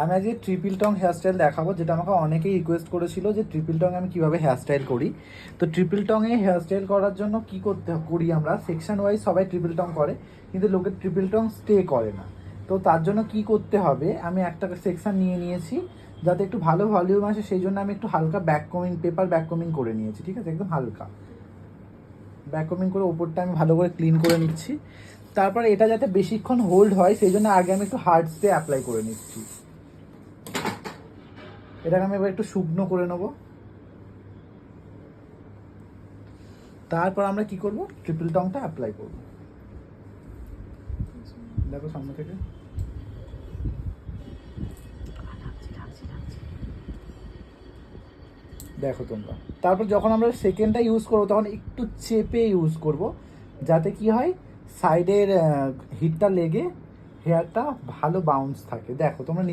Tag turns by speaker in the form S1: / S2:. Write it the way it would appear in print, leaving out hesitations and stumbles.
S1: আমি আজকে ট্রিপল টং হেয়ারস্টাইল দেখাবো, যেটা আমাকে অনেকেই রিকোয়েস্ট করেছিল যে ট্রিপল টং আমি কীভাবে হেয়ারস্টাইল করি। তো ট্রিপল টংয়ে হেয়ারস্টাইল করার জন্য কি করতে করি, আমরা সেকশন ওয়াইজ সবাই ট্রিপল টং করে, কিন্তু লোকের ট্রিপল টং স্টে করে না। তো তার জন্য কি করতে হবে, আমি একটা সেকশন নিয়ে নিয়েছি যাতে একটু ভালো ভলিউম আসে, সেই জন্য আমি একটু হালকা ব্যাককমিং, পেপার ব্যাককমিং করে নিয়েছি। ঠিক আছে, একদম হালকা ব্যাককমিং করে ওপরটা আমি ভালো করে ক্লিন করে নিচ্ছি। তারপর এটা যাতে বেশিক্ষণ হোল্ড হয় সেই জন্য আগে আমি একটু হার্ড স্টে অ্যাপ্লাই করে নিচ্ছি। এটাকে আমি এবার একটু শুকনো করে নেব। তারপর আমরা কি করব, ট্রিপল টংটা অ্যাপ্লাই করব। দেখো সামনে থেকে, দেখো তোমরা। তারপর যখন আমরা সেকেন্ডটা ইউজ করবো তখন একটু চেপে ইউজ করব, যাতে কি হয় সাইডের হিটটা লেগে হেয়ারটা ভালো বাউন্স থাকে। দেখো তোমরা